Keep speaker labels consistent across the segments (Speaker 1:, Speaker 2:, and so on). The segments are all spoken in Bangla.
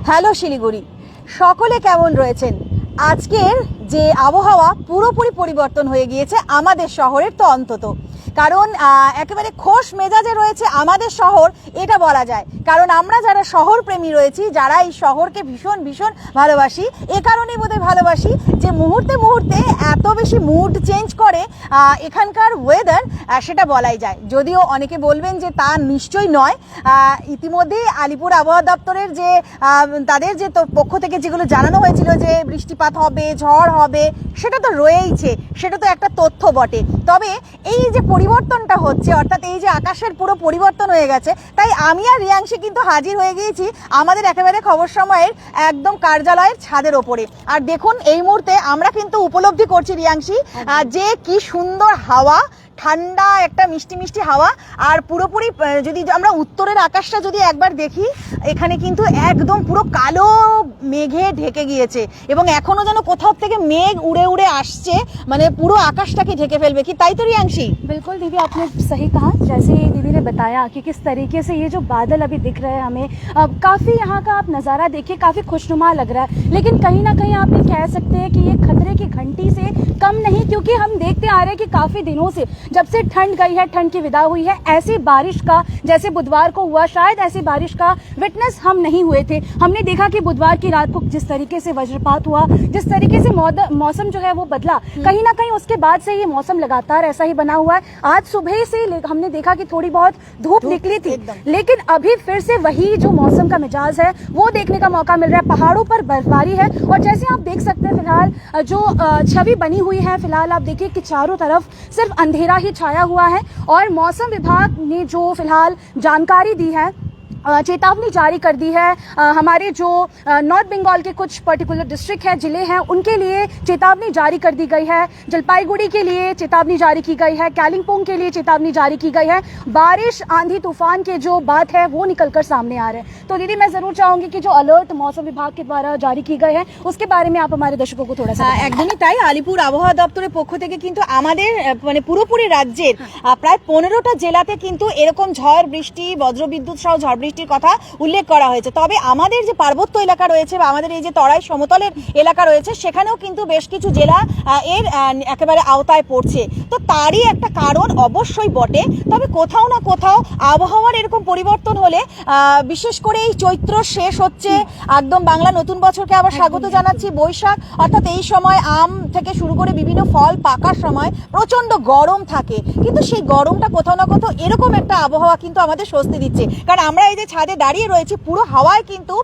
Speaker 1: হ্যালো শিলিগুড়ি, সকলে কেমন রয়েছেন? আজকের যে আবহাওয়া পুরোপুরি পরিবর্তন হয়ে গিয়েছে আমাদের শহরের, তো অন্তত কারণ একেবারে খোশ মেজাজে রয়েছে আমাদের শহর, এটা বলা যায়। কারণ আমরা যারা শহর প্রেমী রয়েছি, যারা এই শহরকে ভীষণ ভীষণ ভালোবাসি, এ কারণেই বোধহয় ভালোবাসি যে মুহূর্তে মুহূর্তে এত বেশি মুড চেঞ্জ করে এখানকার ওয়েদার, সেটা বলাই যায়। যদিও অনেকে বলবেন যে তা নিশ্চয়ই নয়। ইতিমধ্যেই আলিপুর আবহাওয়া দপ্তরের যে তাদের যে পক্ষ থেকে যেগুলো জানানো হয়েছিল যে বৃষ্টিপাত হবে, ঝড় হবে, সেটা তো রয়েইছে, সেটা তো একটা তথ্য বটে। তবে এই যে পরিবর্তনটা হচ্ছে, অর্থাৎ এই যে আকাশের পুরো পরিবর্তন হয়ে গেছে, তাই আমি আর রিয়াংশী কিন্তু হাজির হয়ে গিয়েছি আমাদের একেবারে খবর সময়ের একদম কার্যালয়ের ছাদের ওপরে। আর দেখুন, এই মুহূর্তে আমরা কিন্তু উপলব্ধি করছি রিয়াংশী যে কি সুন্দর হাওয়া, ঠান্ডা একটা মিষ্টি মিষ্টি হাওয়া। আর পুরোপুরি যদি আমরা উত্তরের আকাশটা যদি একবার দেখি, এখানে কিন্তু একদম পুরো কালো মেঘে ঢেকে গিয়েছে এবং এখনো যেন কোথাও থেকে মেঘ উড়ে উড়ে আসছে, মানে পুরো আকাশটাকে ঢেকে ফেলবে কি, তাই তো রিয়াংশী?
Speaker 2: बिल्कुल दीदी, आपने सही कहा। जैसे दीदी ने बताया कि किस तरीके से ये जो बादल अभी दिख रहे हैं हमें, काफ़ी यहाँ का आप नज़ारा देखिए, काफ़ी खुशनुमा लग रहा है। लेकिन कहीं ना कहीं आप ये कह सकते हैं कि ये खतरे की घंटी से कम नहीं, क्योंकि हम देखते आ रहे हैं कि काफ़ी दिनों से जब से ठंड गई है, ठंड की विदा हुई है, ऐसी बारिश का जैसे बुधवार को हुआ, शायद ऐसी बारिश का विटनेस हम नहीं हुए थे। हमने देखा कि बुधवार की रात को जिस तरीके से वज्रपात हुआ, जिस तरीके से मौसम जो है वो बदला, कहीं ना कहीं उसके बाद से ये मौसम लगातार ऐसा ही बना हुआ है। आज सुबह से हमने देखा कि थोड़ी बहुत धूप निकली थी, लेकिन अभी फिर से वही जो मौसम का मिजाज है वो देखने का मौका मिल रहा है। पहाड़ों पर बर्फबारी है और जैसे आप देख सकते हैं फिलहाल जो छवि बनी हुई है, फिलहाल आप देखिए कि चारों तरफ सिर्फ अंधेरा ही छाया हुआ है। और मौसम विभाग ने जो फिलहाल जानकारी दी है, चेतावनी जारी कर दी है, हमारे जो नॉर्थ बंगाल के कुछ पर्टिकुलर डिस्ट्रिक्ट हैं, जिले हैं, उनके लिए चेतावनी जारी कर दी गई है। जलपाईगुड़ी के लिए चेतावनी जारी की गई है, कालिम्पोंग के लिए चेतावनी जारी की गई है। बारिश, आंधी तूफान के जो बात है वो निकलकर सामने आ रहे हैं। तो दीदी मैं जरूर चाहूंगी कि जो अलर्ट मौसम विभाग के द्वारा जारी की गए हैं उसके बारे में आप हमारे दर्शकों को थोड़ा सा
Speaker 1: একদমই তাই। আলিপুর আবহাওয়া দপ্তরের পক্ষ থেকে কিন্তু আমাদের মানে পুরোপুরি রাজ্যের প্রায় 15টা জেলাতে কিন্তু এরকম ঝড় বৃষ্টি, বজ্রবিদ্যুৎ সহ ঝড় বৃষ্টির কথা উল্লেখ করা হয়েছে। তবে আমাদের যে পার্বত্য এলাকা রয়েছে বা আমাদের এই যে তরাই সমতলের এলাকা রয়েছে, সেখানেও কিন্তু বেশ কিছু জেলা এর একেবারে আওতায় পড়ছে। তো তারই একটা কারণ অবশ্যই বটে। তবে কোথাও না কোথাও আবহাওয়ার এরকম পরিবর্তন হলে, বিশেষ করে এই চৈত্র শেষ হচ্ছে, একদম বাংলা নতুন বছরকে আবার স্বাগত জানাচ্ছি, বৈশাখ, অর্থাৎ এই সময় আম থেকে শুরু করে বিভিন্ন ফল পাকার সময় প্রচন্ড গরম থাকে, কিন্তু সেই গরমটা কোথাও না কোথাও এরকম একটা আবহাওয়া কিন্তু আমাদের স্বস্তি দিচ্ছে। কারণ আমরা এই যে ছাদে দাঁড়িয়ে রয়েছি, পুরো হাওয়ায় কিন্তু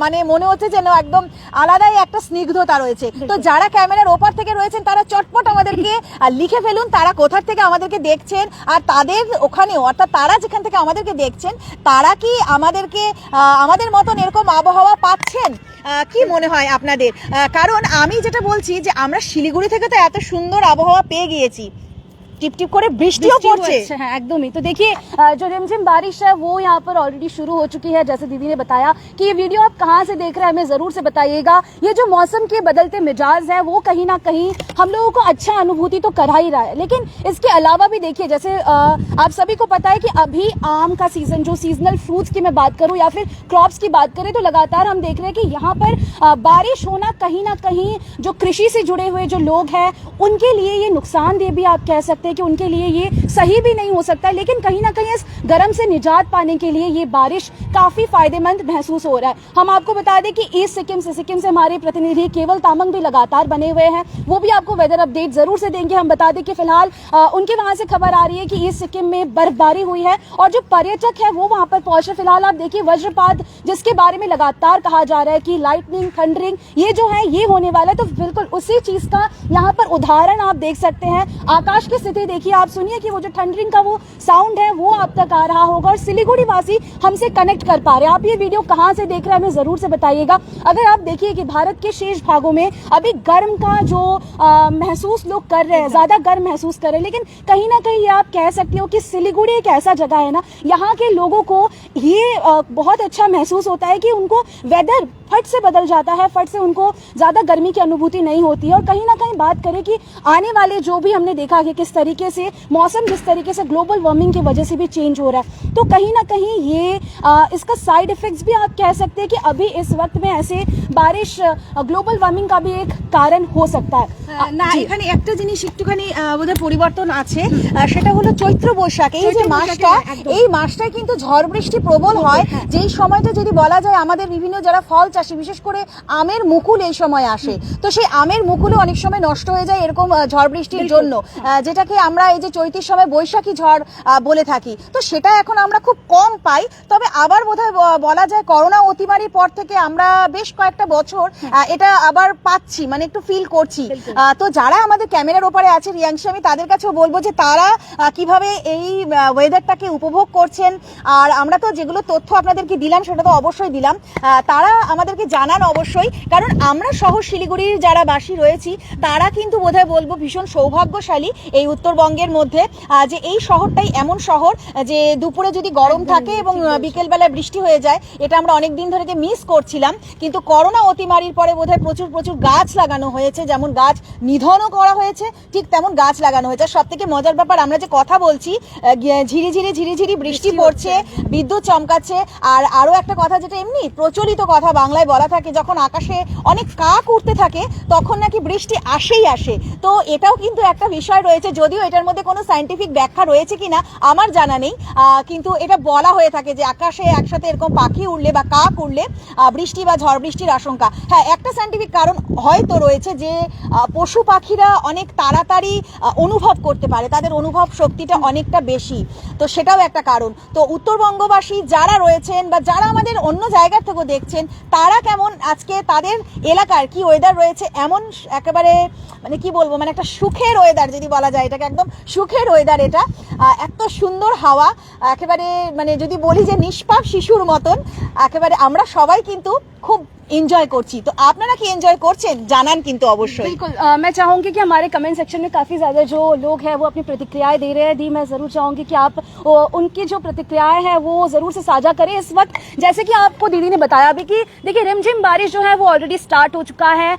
Speaker 1: মানে মনে হচ্ছে যেন একদম আলাদাই একটা স্নিগ্ধতা রয়েছে। তো যারা ক্যামেরার ওপার থেকে রয়েছেন তারা চটপট আমাদেরকে লিখে ফেলুন তারা কোথা থেকে আমাদেরকে দেখছেন, আর তাদের ওখানেও, অর্থাৎ তারা যেখান থেকে আমাদেরকে দেখছেন, তারা কি আমাদের মতন এরকম আবহাওয়া পাচ্ছেন? কি মনে হয় আপনাদের? কারণ আমি যেটা বলছি যে আমরা শিলিগুড়ি থেকে তো এত সুন্দর আবহাওয়া পেয়ে গিয়েছি, टिप टिप करे বৃষ্টিও পড়ছে।
Speaker 2: है एकदम ही। तो देखिए जो रिमझिम बारिश है वो यहाँ पर ऑलरेडी शुरू हो चुकी है। जैसे दीदी ने बताया कि ये वीडियो आप कहाँ से देख रहे हैं हमें जरूर से बताइएगा। ये जो मौसम के बदलते मिजाज है वो कहीं ना कहीं हम लोगों को अच्छा अनुभूति तो करा ही रहा है, लेकिन इसके अलावा भी देखिए, जैसे आप सभी को पता है कि अभी आम का सीजन, जो सीजनल फ्रूट्स की मैं बात करूँ या फिर क्रॉप्स की बात करें, तो लगातार हम देख रहे हैं कि यहाँ पर बारिश होना कहीं ना कहीं जो कृषि से जुड़े हुए जो लोग हैं उनके लिए ये नुकसानदेह भी आप कह सकते हैं कि उनके लिए ये सही भी नहीं हो सकता। लेकिन कहीं ना कहीं इस गर्म से निजात पाने के लिए ये बारिश काफी फायदेमंद महसूस हो रहा है। हम आपको बता दें कि ईस्ट सिक्किम से हमारे प्रतिनिधि केवल तामंग भी लगातार बने हुए हैं, वो भी आपको वेदर अपडेट जरूर से देंगे। हम बता दें कि फिलहाल उनके वहां से खबर आ रही है कि ईस्ट सिक्किम में बर्फबारी हुई है और जो पर्यटक है वो वहां पर पहुंचे। फिलहाल आप देखिए वज्रपात जिसके बारे में लगातार कहा जा रहा है कि लाइटनिंग, थंडरिंग, ये जो है ये होने वाला है, तो बिल्कुल उसी चीज का यहाँ पर उदाहरण आप देख सकते हैं। आकाश की स्थिति देखिए, आप सुनिए कि वो जो थंडरिंग का वो साउंड है वो आप तक आ रहा होगा और सिलीगुड़ी वासी हमसे कनेक्ट कर पा रहे हैं। आप ये वीडियो कहाँ से देख रहे हैं हमें जरूर से बताइएगा। अगर आप देखिए कि भारत के शेष भागों में अभी गर्म का जो महसूस लोग कर रहे हैं, ज्यादा गर्म महसूस कर रहे हैं, लेकिन कहीं ना कहीं आप कह सकते हो कि सिलीगुड़ी एक ऐसा जगह है ना, यहाँ के लोगों को ये बहुत अच्छा महसूस होता है कि उनको वेदर फट से बदल जाता है, फट से उनको ज़्यादा गर्मी की अनुभूति नहीं होती है। और कहीं ना कहीं बात करें कि आने वाले जो भी हमने देखा कि किस तरीके से मौसम जिस तरीके से ग्लोबल वार्मिंग की वजह से भी चेंज हो रहा है, तो कहीं ना कहीं ये इसका साइड इफेक्ट्स भी आप कह सकते हैं कि अभी इस वक्त में ऐसे बारिश ग्लोबल वार्मिंग का भी एक कारण हो सकता है।
Speaker 1: না এখানে একটা জিনিস একটুখানি বোধহয় পরিবর্তন আছে, সেটা হলো চৈত্র বৈশাখ। এই যে মাসটা, এই মাসটায় কিন্তু ঝড় বৃষ্টি প্রবল হয়। যেই সময়টা যদি বলা যায় আমাদের বিভিন্ন যারা ফল চাষী, বিশেষ করে আমের মুকুল এই সময় আসে, তো সেই আমের মুকুলও অনেক সময় নষ্ট হয়ে যায় এরকম ঝড় বৃষ্টির জন্য, যেটাকে আমরা এই যে চৈতির সময় বৈশাখী ঝড় বলে থাকি। তো সেটা এখন আমরা খুব কম পাই। তবে আবার বোধহয় বলা যায় করোনা অতিমারির পর থেকে আমরা বেশ কয়েকটা বছর এটা আবার পাচ্ছি, মানে একটু ফিল করছি। তো যারা আমাদের ক্যামেরার ওপারে আছে রিয়াংশী, আমি তাদের কাছেও বলবো যে তারা কিভাবে এই ওয়েদারটাকে উপভোগ করছেন। আর আমরা তো যেগুলো তথ্য আপনাদেরকে দিলাম সেটা তো অবশ্যই দিলাম, তারা আমাদেরকে জানান অবশ্যই, কারণ আমরা শহর শিলিগুড়ির যারা বাসী রয়েছি তারা কিন্তু বোধহয় বলবো ভীষণ সৌভাগ্যশালী এই উত্তরবঙ্গের মধ্যে, যে এই শহরটাই এমন শহর যে দুপুরে যদি গরম থাকে এবং বিকেলবেলায় বৃষ্টি হয়ে যায়, এটা আমরা অনেক দিন ধরে মিস করছিলাম। কিন্তু করোনা অতিমারির পরে বোধহয় প্রচুর প্রচুর গাছ লাগানো হয়েছে, যেমন গাছ নিধনও করা হয়েছে ঠিক তেমন গাছ লাগানো হয়েছে। সব থেকে মজার ব্যাপার, আমরা যে কথা বলছি ঝিরিঝিরি ঝিরিঝিরি বৃষ্টি পড়ছে, বিদ্যুৎ চমকাচ্ছে। আর আরো একটা কথা যেটা এমনি প্রচলিত কথা বাংলায় বলা থাকে, যখন আকাশে অনেক কাক উঠতে থাকে তখন নাকি বৃষ্টি আসেই আসে। তো এটাও কিন্তু একটা বিষয় রয়েছে, যদিও এটার মধ্যে কোনো সায়েন্টিফিক ব্যাখ্যা রয়েছে কিনা আমার জানা নেই, কিন্তু এটা বলা হয়ে থাকে যে আকাশে একসাথে এরকম পাখি উড়লে বা কাক উড়লে বৃষ্টি বা ঝড় বৃষ্টির আশঙ্কা। হ্যাঁ, একটা সায়েন্টিফিক কারণ হয়তো রয়েছে যে পশু পাখিরা অনেক তাড়াতাড়ি অনুভব করতে পারে, তাদের অনুভব শক্তিটা অনেকটা বেশি, তো সেটাও একটা কারণ। তো উত্তরবঙ্গবাসী যারা রয়েছেন বা যারা আমাদের অন্য জায়গা থেকে দেখছেন, তারা কেমন আজকে তাদের এলাকার কি ওয়েদার রয়েছে, এমন একেবারে মানে কি বলবো, মানে একটা সুখের ওয়েদার যদি বলা যায়, এটাকে একদম সুখের ওয়েদার। এটা এত সুন্দর হাওয়া, একেবারে মানে যদি বলি যে নিষ্পাপ শিশুর মতন একেবারে আমরা সবাই কিন্তু খুব एंजॉय করছি। তো আপনারা কি এনজয় করছেন জানান কিন্তু অবশ্যই।
Speaker 2: बिल्कुल मैं चाहूंगी कि हमारे कमेंट सेक्शन में काफी ज्यादा जो लोग हैं वो अपनी प्रतिक्रियाएं दे रहे हैं। दी, मैं जरूर चाहूंगी कि आप उनकी जो प्रतिक्रियाएं हैं वो जरूर से साझा करें इस वक्त। जैसे कि आपको दीदी ने बताया भी कि देखिए रिमझिम बारिश जो है वो ऑलरेडी स्टार्ट हो चुका है।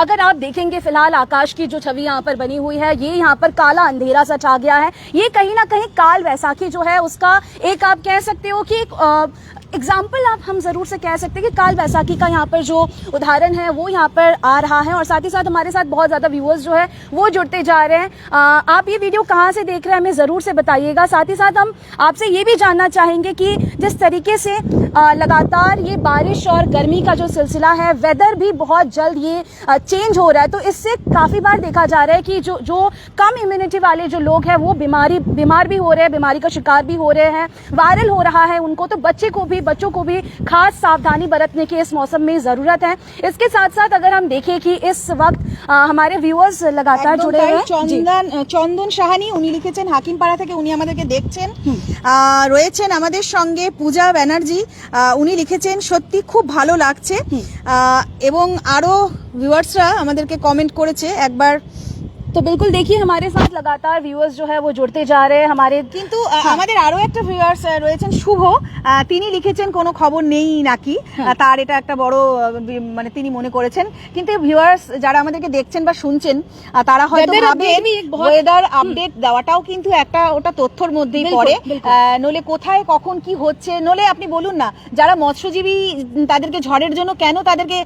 Speaker 2: अगर आप देखेंगे फिलहाल आकाश की जो छवि यहाँ पर बनी हुई है, ये यहाँ पर काला अंधेरा सा छा गया है। ये कहीं ना कहीं काल वैसाखी जो है उसका एक आप कह सकते हो कि एग्जाम्पल आप हम जरूर से कह सकते हैं कि काल वैसाखी का यहाँ पर जो उदाहरण है वो यहाँ पर आ रहा है। और साथ ही साथ हमारे साथ बहुत ज्यादा व्यूअर्स जो है वो जुड़ते जा रहे हैं। आप ये वीडियो कहाँ से देख रहे हैं हमें जरूर से बताइएगा। साथ ही साथ हम आपसे ये भी जानना चाहेंगे कि जिस तरीके से लगातार ये बारिश और गर्मी का जो सिलसिला है, वेदर भी बहुत जल्द ये चेंज हो रहा है, तो इससे काफी बार देखा जा रहा है कि जो कम इम्यूनिटी वाले जो लोग हैं वो बीमार भी हो रहे हैं, बीमारी का शिकार भी हो रहे हैं, वायरल हो रहा है उनको। तो बच्चों को भी खास सावधानी बरतने की इस मौसम में जरूरत है। इसके साथ साथ अगर हम देखें कि इस वक्त हमारे व्यूअर्स लगातार जुड़े हुए हैं।
Speaker 1: চন্দন সাহানি উনি লিখেছেন হাকিমপাড়া থেকে, উনি আমাদেরকে দেখছেন। রয়েছেন আমাদের সঙ্গে পূজা ব্যানার্জি, উনি লিখেছেন সত্যি খুব ভালো লাগছে। এবং আরো ভিউয়ার্সরা আমাদেরকে কমেন্ট করেছে একবার।
Speaker 2: तो बिल्कुल देखिए हमारे साथ लगातार व्यूअर्स जो है वो जुड़ते जा रहे हैं हमारे।
Speaker 1: কিন্তু আমাদের আরো একটা ভিউয়ার্স রয়েছেন শুভ, তিনি লিখেছেন কোনো খবর নেই নাকি, তার এটা একটা বড় মানে তিনি মনে করেছেন। কিন্তু ভিউয়ার্স যারা আমাদেরকে দেখছেন বা শুনছেন তারা হয়তো ভাবেন ওয়েদার আপডেট দেওয়াটাও কিন্তু একটা ওটা তথ্যর মধ্যেই পড়ে, নলে কোথায় কখন কি হচ্ছে। নলে আপনি বলুন না, যারা মৎস্যজীবী তাদেরকে ঝড়ের জন্য কেন তাদেরকে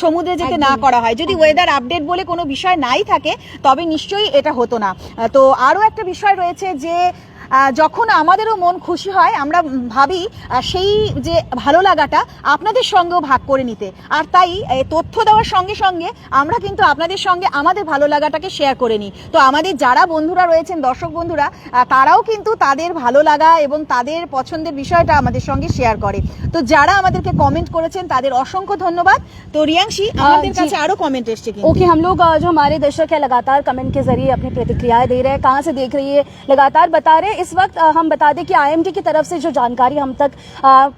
Speaker 1: সমুদ্রে যেতে না করা হয়, যদি ওয়েদার আপডেট বলে কোনো বিষয় নাই থাকে তবে নিশ্চয়ই এটা হতো না। তো আরো একটা বিষয় রয়েছে যে যখন আমাদেরও মন খুশি হয় আমরা ভাবি সেই যে ভালো লাগাটা আপনাদের সঙ্গেও ভাগ করে নিতে। আর তাই তথ্য দেওয়ার সঙ্গে সঙ্গে আমরা কিন্তু আপনাদের সঙ্গে আমাদের ভালো লাগাটাকে শেয়ার করে নিই। তো আমাদের যারা বন্ধুরা রয়েছেন, দর্শক বন্ধুরা, তারাও কিন্তু তাদের ভালো লাগা এবং তাদের পছন্দের বিষয়টা আমাদের সঙ্গে শেয়ার করে। তো যারা আমাদেরকে কমেন্ট করেছেন তাদের অসংখ্য ধন্যবাদ। তো রিয়াংশী, আমাদের কাছে আরো কমেন্ট এসেছে।
Speaker 2: ओके, हम लोग जो हमारे दर्शक है लगातार कमेंट के जरिए अपनी प्रतिक्रियाएं दे रहे हैं, कहाँ से देख रही है लगातार बता रहे हैं। इस वक्त हम बता दें कि आईएमडी की तरफ से जो जानकारी हम तक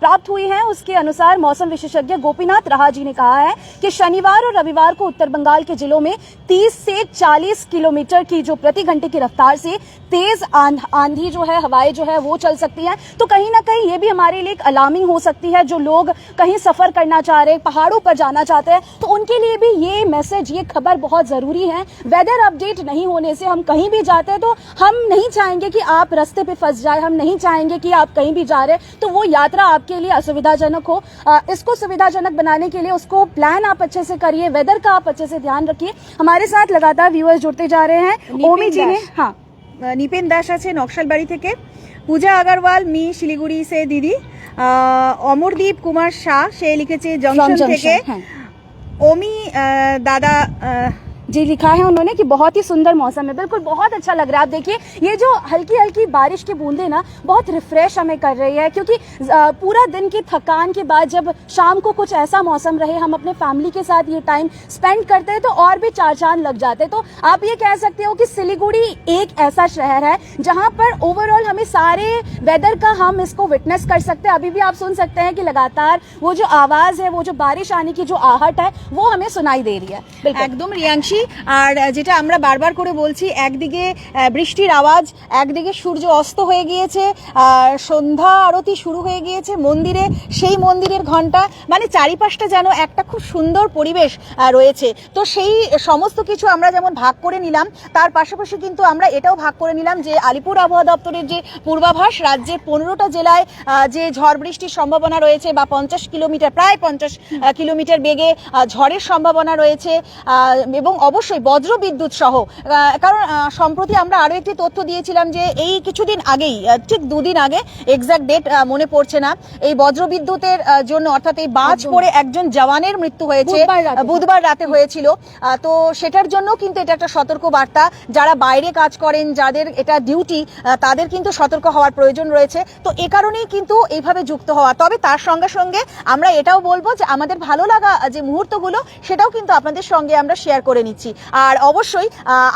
Speaker 2: प्राप्त हुई है उसके अनुसार मौसम विशेषज्ञ गोपीनाथ राहा जी ने कहा है कि शनिवार और रविवार को उत्तर बंगाल के जिलों में 30 से 40 किलोमीटर की जो प्रति घंटे की रफ्तार से तेज आंधी जो है, हवाएं जो है वो चल सकती हैं। तो कहीं ना कहीं ये भी हमारे लिए एक अलार्मिंग हो सकती है। जो लोग कहीं सफर करना चाह रहे हैं, पहाड़ों पर जाना चाहते हैं, तो उनके लिए भी ये मैसेज, ये खबर बहुत जरूरी है। वेदर अपडेट नहीं होने से हम कहीं भी जाते हैं तो हम नहीं चाहेंगे कि आप रास्ते पे फंस जाए, हम नहीं चाहेंगे कि आप कहीं भी जा रहे हैं तो वो यात्रा आपके लिए असुविधाजनक हो। इसको सुविधाजनक बनाने के लिए उसको प्लान आप अच्छे से करिए, वेदर का आप अच्छे से ध्यान रखिए। हमारे साथ लगातार व्यूअर्स जुड़ते जा रहे हैं। ओमी जी ने, हाँ,
Speaker 1: নিপেন দাস আছে নকশালবাড়ি থেকে, পূজা আগরওয়াল মি শিলিগুড়ি সে দিদি, অমরদীপ কুমার শাহ সে লিখেছে জংশন থেকে,
Speaker 2: হ্যাঁ।
Speaker 1: ओमी दादा
Speaker 2: जी लिखा है उन्होंने कि बहुत ही सुंदर मौसम है। बिल्कुल बहुत अच्छा लग रहा है। आप देखिए ये जो हल्की हल्की बारिश की बूंदें ना बहुत रिफ्रेश हमें कर रही है, क्योंकि पूरा दिन की थकान के बाद जब शाम को कुछ ऐसा मौसम रहे, हम अपने फैमिली के साथ ये टाइम स्पेंड करते हैं तो और भी चार चांद लग जाते हैं। तो आप ये कह सकते हो कि सिलीगुड़ी एक ऐसा शहर है जहां पर ओवरऑल हमें सारे वेदर का हम इसको विटनेस कर सकते हैं। अभी भी आप सुन सकते हैं कि लगातार वो जो आवाज है, वो जो बारिश आने की जो आहट है वो हमें सुनाई दे रही है। बिल्कुल
Speaker 1: একদম রিয়াংশী। আর যেটা আমরা বারবার করে বলছি, একদিকে বৃষ্টির আওয়াজ, একদিকে সূর্য অস্ত হয়ে গিয়েছে, সন্ধ্যা আরতি শুরু হয়ে গিয়েছে মন্দিরে, সেই মন্দিরের ঘন্টা, মানে চারিপাশটা যেন একটা খুব সুন্দর পরিবেশ রয়েছে। তো সেই সমস্ত কিছু আমরা যেমন ভাগ করে নিলাম, তার পাশাপাশি কিন্তু আমরা এটাও ভাগ করে নিলাম যে আলিপুর আবহাওয়া দপ্তরের যে পূর্বাভাস, রাজ্যের 15টা জেলায় যে ঝড় বৃষ্টির সম্ভাবনা রয়েছে বা 50 কিলোমিটার, প্রায় 50 কিলোমিটার বেগে ঝড়ের সম্ভাবনা রয়েছে, এবং অবশ্যই বজ্র বিদ্যুৎ সহ। কারণ সম্প্রতি আমরা আরো একটি তথ্য দিয়েছিলাম যে এই কিছুদিন আগেই, ঠিক দুদিন আগে, এক্সাক্ট ডেট মনে পড়ছে না, এই বজ্র বিদ্যুতের জন্য অর্থাৎ এই বাজ পড়ে একজন জওয়ানের মৃত্যু হয়েছে বুধবার রাতে হয়েছিল। তো সেটার জন্য কিন্তু এটা একটা সতর্ক বার্তা। যারা বাইরে কাজ করেন, যাদের এটা ডিউটি, তাদের কিন্তু সতর্ক হওয়ার প্রয়োজন রয়েছে। তো এ কারণেই কিন্তু এইভাবে যুক্ত হওয়া। তবে তার সঙ্গে সঙ্গে আমরা এটাও বলবো যে আমাদের ভালো লাগা যে মুহূর্তগুলো, সেটাও কিন্তু আপনাদের সঙ্গে আমরা শেয়ার করে নিচ্ছি। আর অবশ্যই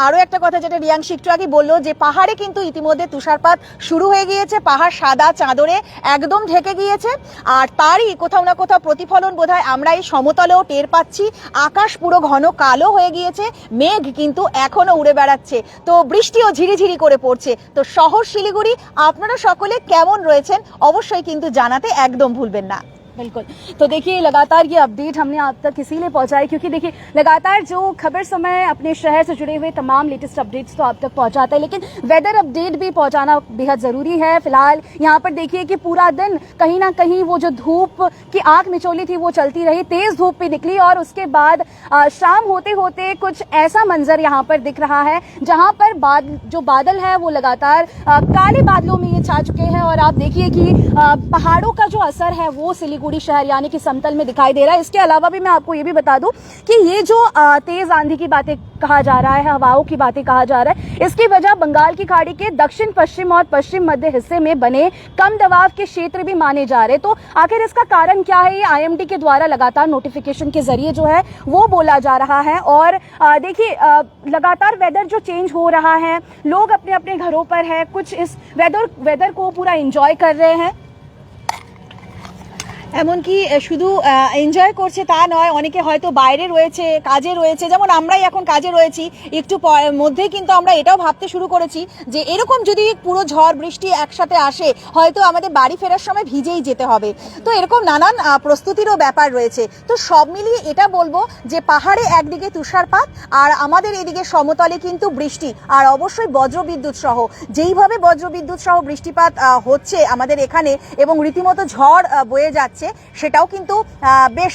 Speaker 1: আরো একটা কথা যেটা রিয়াংশী একটু আগে বললো, যে পাহাড়ে কিন্তু ইতিমধ্যে তুষারপাত শুরু হয়ে গিয়েছে, পাহাড় সাদা চাদরে একদম ঢেকে গিয়েছে। আর তারই কোথাও না কোথাও প্রতিফলন বোধহয় আমরা এই সমতলেও টের পাচ্ছি। আকাশ পুরো ঘন কালো হয়ে গিয়েছে, মেঘ কিন্তু এখনো উড়ে বেড়াচ্ছে, তো বৃষ্টিও ঝিরিঝিরি করে পড়ছে। তো শহর শিলিগুড়ি আপনারা সকলে কেমন রয়েছেন অবশ্যই কিন্তু জানাতে একদম ভুলবেন না।
Speaker 2: बिल्कुल। तो देखिए लगातार ये अपडेट हमने आप तक इसीलिए पहुंचाई क्योंकि देखिए लगातार जो खबर समय अपने शहर से जुड़े हुए तमाम लेटेस्ट अपडेट्स तो आप तक पहुंचाता है, लेकिन वेदर अपडेट भी पहुंचाना बेहद ज़रूरी है। फिलहाल यहाँ पर देखिए कि पूरा दिन कहीं ना कहीं वो जो धूप की आंख मिचौली थी वो चलती रही, तेज धूप भी निकली और उसके बाद शाम होते होते कुछ ऐसा मंजर यहाँ पर दिख रहा है जहाँ पर जो बादल है वो लगातार काले बादलों में ये छा चुके हैं। और आप देखिए कि पहाड़ों का जो असर है वो सिलीगुड़ी शहर यानी कि समतल में दिखाई दे रहा है। इसके अलावा भी मैं आपको ये भी बता दूं कि ये जो तेज आंधी की बातें कहा जा रहा है, हवाओं की बातें कहा जा रहा है, इसकी वजह बंगाल की खाड़ी के दक्षिण पश्चिम और पश्चिम मध्य हिस्से में बने कम दबाव के क्षेत्र भी माने जा रहे। तो आखिर इसका कारण क्या है, ये आईएमडी के द्वारा लगातार नोटिफिकेशन के जरिए जो है वो बोला जा रहा है। और देखिए लगातार वेदर जो चेंज हो रहा है, लोग अपने अपने घरों पर है, कुछ इस वेदर को पूरा एंजॉय कर रहे हैं।
Speaker 1: এমনকি শুধু এনজয় করছে তা নয়, অনেকে হয়তো বাইরে রয়েছে, কাজে রয়েছে, যেমন আমরাই এখন কাজে রয়েছি। একটু মধ্যেই কিন্তু আমরা এটাও ভাবতে শুরু করেছি যে এরকম যদি পুরো ঝড় বৃষ্টি একসাথে আসে, হয়তো আমাদের বাড়ি ফেরার সময় ভিজেই যেতে হবে। তো এরকম নানান প্রস্তুতিরও ব্যাপার রয়েছে। তো সব মিলিয়ে এটা বলবো যে পাহাড়ে একদিকে তুষারপাত আর আমাদের এদিকে সমতলে কিন্তু বৃষ্টি, আর অবশ্যই বজ্রবিদ্যুৎ সহ। যেইভাবে বজ্রবিদ্যুৎ সহ বৃষ্টিপাত হচ্ছে আমাদের এখানে এবং রীতিমতো ঝড় বয়ে যাচ্ছে, সেটাও কিন্তু বেশ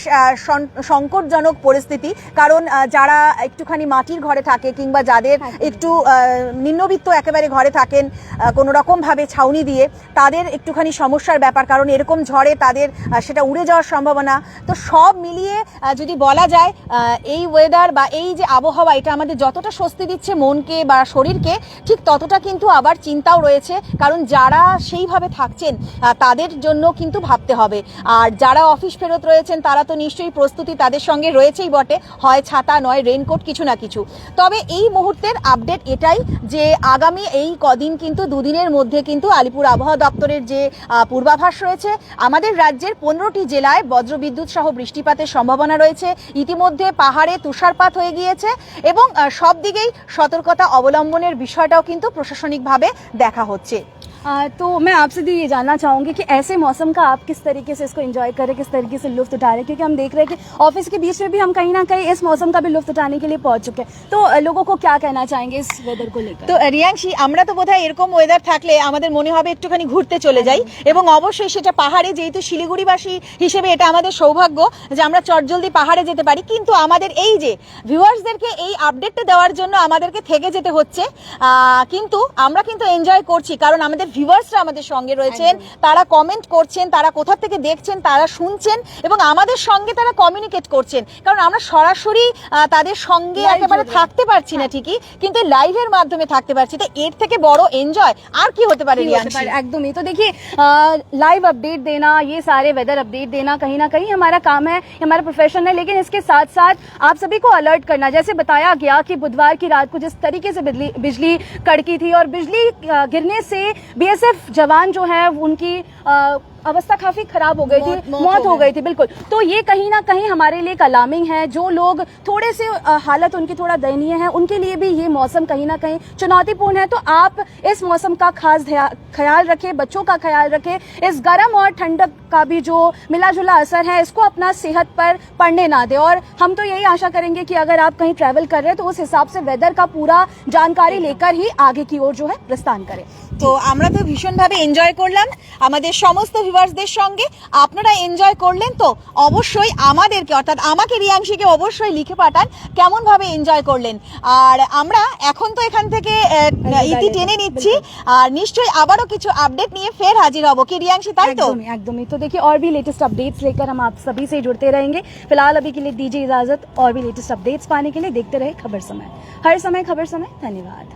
Speaker 1: সংকটজনক পরিস্থিতি। কারণ যারা একটুখানি মাটির ঘরে থাকে কিংবা যাদের একটু নিম্নবিত্ত একেবারে ঘরে থাকেন কোনো রকম ভাবে ছাউনি দিয়ে, তাদের একটুখানি সমস্যার ব্যাপার, কারণ এরকম ঝড়ে তাদের সেটা উড়ে যাওয়ার সম্ভাবনা। তো সব মিলিয়ে যদি বলা যায় এই ওয়েদার বা এই যে আবহাওয়া, এটা আমাদের যতটা স্বস্তি দিচ্ছে মনকে বা শরীরকে, ঠিক ততটা কিন্তু আবার চিন্তাও রয়েছে। কারণ যারা সেইভাবে থাকছেন তাদের জন্য কিন্তু ভাবতে হবে। আর যারা অফিস ফেরত রয়েছেন তারা তো নিশ্চয়ই প্রস্তুতি তাদের সঙ্গে রয়েছেই বটে, হয় ছাতা নয় রেনকোট, কিছু না কিছু। তবে এই মুহূর্তের আপডেট এটাই যে আগামী এই কদিন কিন্তু দুদিনের মধ্যে কিন্তু আলিপুর আবহাওয়া দপ্তরের যে পূর্বাভাস রয়েছে, আমাদের রাজ্যের 15টি জেলায় বজ্রবিদ্যুৎ সহ বৃষ্টিপাতের সম্ভাবনা রয়েছে। ইতিমধ্যে পাহাড়ে তুষারপাত হয়ে গিয়েছে এবং সব দিকেই সতর্কতা অবলম্বনের বিষয়টাও কিন্তু প্রশাসনিকভাবে দেখা হচ্ছে।
Speaker 2: तो मैं आपसे भी ये जानना चाहूँगी कि ऐसे मौसम का आप किस तरीके से इसको एंजॉय करें, किस तरीके से लुत्फ उठा रहे हैं, क्योंकि हम देख रहे हैं कि ऑफिस के बीच में भी हम कहीं ना कहीं इस मौसम का भी लुत्फ उठाने के लिए पहुंच चुके हैं। तो लोगों को क्या कहना चाहेंगे इस वेदर को लेकर?
Speaker 1: তো রিয়াংশী, আমরা তো বোধহয় এরকম ওয়েদার থাকলে আমাদের মনে হবে একটুখানি ঘুরতে চলে যাই, এবং অবশ্যই সেটা পাহাড়ে, যেহেতু শিলিগুড়িবাসী হিসেবে এটা আমাদের সৌভাগ্য যে আমরা চটজলদি পাহাড়ে যেতে পারি। কিন্তু আমাদের এই যে ভিউয়ার্সদেরকে এই আপডেটটা দেওয়ার জন্য আমাদেরকে থেকে যেতে হচ্ছে, কিন্তু আমরা কিন্তু এনজয় করছি, কারণ আমাদের ভিউয়ার্সরা আমাদের সঙ্গে রয়েছেন, তারা কমেন্ট করছেন, তারা কোথা থেকে দেখছেন, তারা শুনছেন এবং আমাদের সঙ্গে তারা কমিউনিকেট করছেন। কারণ আমরা সরাসরি তাদের সঙ্গে একেবারে থাকতে পারছি না ঠিকই, কিন্তু লাইভের মাধ্যমে থাকতে পারছি। তো এর থেকে বড় এনজয় আর কি হতে পারে রিয়াংশী?
Speaker 2: एकदम ही। तो देखिए, लाइव अपडेट देना, ये सारे वेदर अपडेट देना कहीं ना कहीं हमारा काम है, हमारा प्रोफेशन है, लेकिन इसके साथ साथ आप सभी को अलर्ट करना। जैसे बताया गया कि बुधवार की रात को जिस तरीके से बिजली कड़की थी और बिजली गिरने से बीएसएफ जवान जो है उनकी अवस्था काफी खराब हो गई थी, मौत हो गई थी, बिल्कुल। तो ये कहीं ना कहीं हमारे लिए एक अलार्मिंग है। जो लोग थोड़े से हालत उनकी थोड़ा दयनीय है, उनके लिए भी ये मौसम कहीं ना कहीं चुनौतीपूर्ण है। तो आप इस मौसम का खास ख्याल रखें, बच्चों का ख्याल रखें। इस गर्म और ठंडक का भी जो मिला जुला असर है, इसको अपना सेहत पर पड़ने ना दे। और हम तो यही आशा करेंगे कि अगर आप कहीं ट्रैवल कर रहे हैं तो उस हिसाब से वेदर का पूरा जानकारी लेकर ही आगे की ओर जो है प्रस्थान करें।
Speaker 1: তো আমরা তো ভীষণভাবে এনজয় করলাম আমাদের সমস্ত ভিউয়ার্সদের সঙ্গে। আপনারা এনজয় করলেন তো? অবশ্যই আমাদেরকে, অর্থাৎ আমাকে, রিয়াংশীকে অবশ্যই লিখে পাঠান কেমন ভাবে এনজয় করলেন। আর আমরা এখন তো এখান থেকে ইতি টেনে নিচ্ছি, আর নিশ্চয়ই আবারও কিছু আপডেট নিয়ে ফের হাজির হব, কি রিয়াংশী, তাই তো?
Speaker 2: एकदम ही। तो देखिए, और भी लेटेस्ट अपडेट्स लेकर हम आप सभी से जुड़ते रहेंगे। फिलहाल अभी के लिए दीजिए इजाजत। और भी लेटेस्ट अपडेट्स पाने के लिए देखते रहे खबर समय, हर समय खबर समय। धन्यवाद।